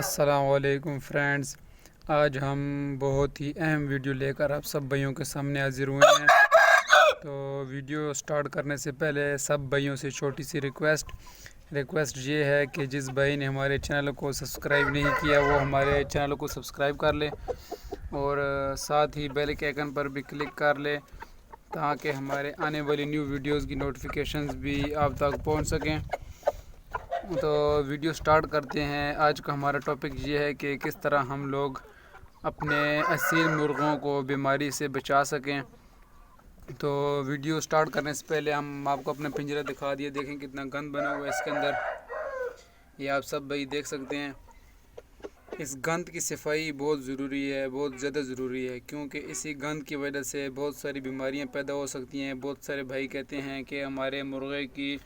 السلام علیکم فرینڈز، آج ہم بہت ہی اہم ویڈیو لے کر آپ سب بھائیوں کے سامنے حاضر ہوئے ہیں۔ تو ویڈیو سٹارٹ کرنے سے پہلے سب بھائیوں سے چھوٹی سی ریکویسٹ یہ ہے کہ جس بھائی نے ہمارے چینل کو سبسکرائب نہیں کیا وہ ہمارے چینل کو سبسکرائب کر لے اور ساتھ ہی بیل کے آئیکن پر بھی کلک کر لے تاکہ ہمارے آنے والی نیو ویڈیوز کی نوٹیفیکیشنز بھی آپ تک پہنچ سکیں۔ تو ویڈیو سٹارٹ کرتے ہیں۔ آج کا ہمارا ٹاپک یہ ہے کہ کس طرح ہم لوگ اپنے اصیل مرغوں کو بیماری سے بچا سکیں۔ تو ویڈیو سٹارٹ کرنے سے پہلے ہم آپ کو اپنا پنجرہ دکھا دیے، دیکھیں کتنا گند بنا ہوا ہے اس کے اندر، یہ آپ سب بھائی دیکھ سکتے ہیں۔ اس گند کی صفائی بہت ضروری ہے، بہت زیادہ ضروری ہے، کیونکہ اسی گند کی وجہ سے بہت ساری بیماریاں پیدا ہو سکتی ہیں۔ بہت سارے بھائی کہتے ہیں کہ ہمارے مرغے کی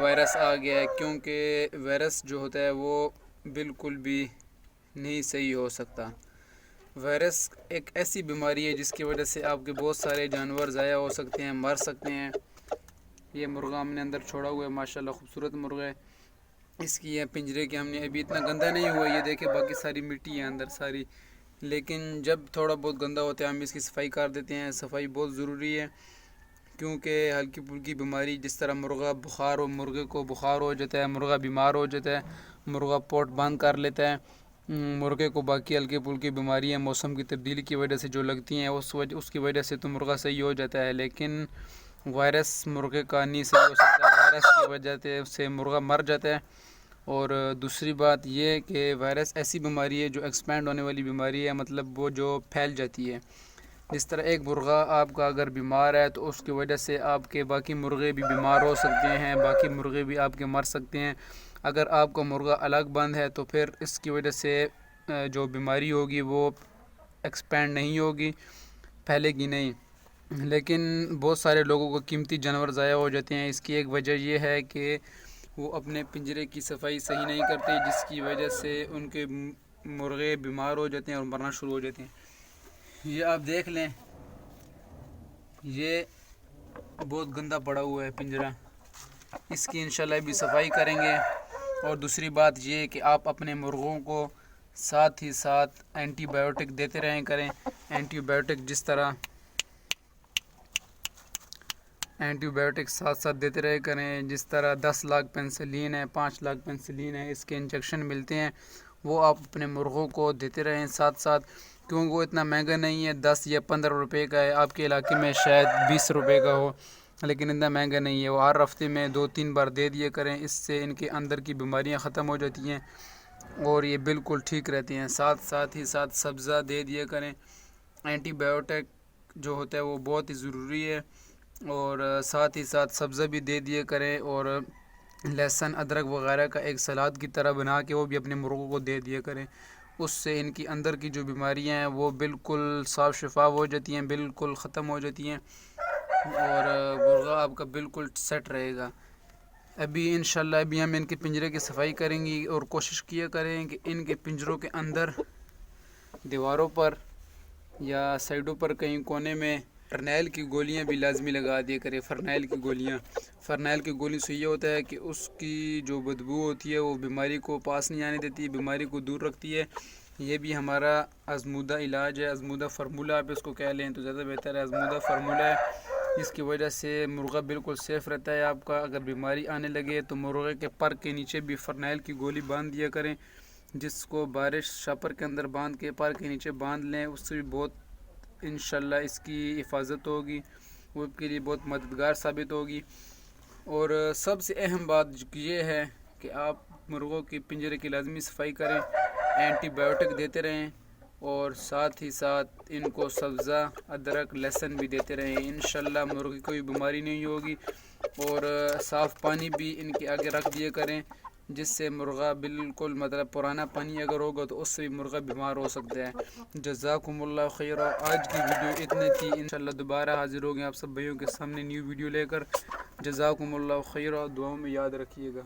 وائرس آ گیا ہے، کیونکہ وائرس جو ہوتا ہے وہ بالکل بھی نہیں صحیح ہو سکتا۔ وائرس ایک ایسی بیماری ہے جس کی وجہ سے آپ کے بہت سارے جانور ضائع ہو سکتے ہیں، مر سکتے ہیں۔ یہ مرغا ہم نے اندر چھوڑا ہوا ہے، ماشاءاللہ خوبصورت مرغا ہے۔ اس کی یہ پنجرے کے ہم نے ابھی اتنا گندا نہیں ہوا، یہ دیکھیں باقی ساری مٹی ہے اندر ساری، لیکن جب تھوڑا بہت گندا ہوتا ہے ہم اس کی صفائی کر دیتے ہیں۔ صفائی بہت ضروری ہے، کیونکہ ہلکی پھلکی بیماری جس طرح مرغے کو بخار ہو جاتا ہے، مرغا بیمار ہو جاتا ہے، مرغا پوٹ بند کر لیتا ہے، مرغے کو باقی ہلکی پھلکی بیماریاں موسم کی تبدیلی کی وجہ سے جو لگتی ہیں اس کی وجہ سے تو مرغا صحیح ہو جاتا ہے، لیکن وائرس مرغے کا نہیں صحیح ہو سکتا۔ وائرس کی وجہ سے مرغا مر جاتا ہے۔ اور دوسری بات یہ کہ وائرس ایسی بیماری ہے جو ایکسپینڈ ہونے والی بیماری ہے، مطلب وہ جو پھیل جاتی ہے۔ جس طرح ایک مرغا آپ کا اگر بیمار ہے تو اس کی وجہ سے آپ کے باقی مرغے بھی بیمار ہو سکتے ہیں، باقی مرغے بھی آپ کے مر سکتے ہیں۔ اگر آپ کا مرغا الگ بند ہے تو پھر اس کی وجہ سے جو بیماری ہوگی وہ ایکسپینڈ نہیں ہوگی، پھیلے گی نہیں۔ لیکن بہت سارے لوگوں کو قیمتی جانور ضائع ہو جاتے ہیں۔ اس کی ایک وجہ یہ ہے کہ وہ اپنے پنجرے کی صفائی صحیح نہیں کرتے، جس کی وجہ سے ان کے مرغے بیمار ہو جاتے ہیں اور مرنا شروع ہو جاتے ہیں۔ یہ آپ دیکھ لیں، یہ بہت گندا پڑا ہوا ہے پنجرہ، اس کی انشاءاللہ بھی صفائی کریں گے۔ اور دوسری بات یہ کہ آپ اپنے مرغوں کو ساتھ ہی ساتھ اینٹی بائیوٹک دیتے رہیں کریں۔ اینٹی بائیوٹک ساتھ ساتھ دیتے رہے کریں، جس طرح 10 لاکھ پینسلین ہے، 5 لاکھ پینسلین ہے، اس کے انجیکشن ملتے ہیں، وہ آپ اپنے مرغوں کو دیتے رہیں ساتھ ساتھ، کیونکہ وہ اتنا مہنگا نہیں ہے، 10 یا 15 روپے کا ہے۔ آپ کے علاقے میں شاید 20 روپے کا ہو، لیکن اتنا مہنگا نہیں ہے۔ وہ ہر ہفتے میں 2-3 بار دے دیا کریں، اس سے ان کے اندر کی بیماریاں ختم ہو جاتی ہیں اور یہ بالکل ٹھیک رہتے ہیں۔ ساتھ ہی ساتھ سبزہ دے دیا کریں۔ اینٹی بائیوٹک جو ہوتا ہے وہ بہت ہی ضروری ہے، اور ساتھ ہی ساتھ سبزہ بھی دے دیا کریں، اور لہسن ادرک وغیرہ کا ایک سلاد کی طرح بنا کے وہ بھی اپنے مرغوں کو دے دیا کریں۔ اس سے ان کی اندر کی جو بیماریاں ہیں وہ بالکل صاف شفاف ہو جاتی ہیں، بالکل ختم ہو جاتی ہیں، اور مرغا آپ کا بالکل سیٹ رہے گا۔ ابھی انشاءاللہ ہم ان کے پنجرے کی صفائی کریں گی، اور کوشش کیا کریں کہ ان کے پنجروں کے اندر دیواروں پر یا سائڈوں پر کہیں کونے میں فرنیل کی گولیاں بھی لازمی لگا دیا کریں۔ فرنیل کی گولی سے یہ ہوتا ہے کہ اس کی جو بدبو ہوتی ہے وہ بیماری کو پاس نہیں آنے دیتی، بیماری کو دور رکھتی ہے۔ یہ بھی ہمارا آزمودہ علاج ہے، آزمودہ فارمولہ آپ اس کو کہہ لیں تو زیادہ بہتر ہے۔ آزمودہ فارمولہ ہے، اس کی وجہ سے مرغا بالکل سیف رہتا ہے آپ کا۔ اگر بیماری آنے لگے تو مرغے کے پر کے نیچے بھی فرنیل کی گولی باندھ دیا کریں، جس کو بارش شاپر کے اندر باندھ کے پر کے نیچے باندھ لیں، اس سے بھی بہت انشاءاللہ اس کی حفاظت ہوگی، وہ آپ کے لیے بہت مددگار ثابت ہوگی۔ اور سب سے اہم بات یہ ہے کہ آپ مرغوں کی پنجرے کی لازمی صفائی کریں، اینٹی بائیوٹک دیتے رہیں، اور ساتھ ہی ساتھ ان کو سبزہ ادرک لہسن بھی دیتے رہیں۔ انشاءاللہ مرغی کوئی بیماری نہیں ہوگی، اور صاف پانی بھی ان کے آگے رکھ دیا کریں، جس سے مرغا بالکل مطلب پرانا پانی اگر ہوگا تو اس سے بھی مرغا بیمار ہو سکتا ہے۔ جزاکم اللہ خیر۔ آج کی ویڈیو اتنی تھی، انشاءاللہ دوبارہ حاضر ہوگے آپ سب بھائیوں کے سامنے نیو ویڈیو لے کر۔ جزاکم اللہ خیر، دعاؤں میں یاد رکھیے گا۔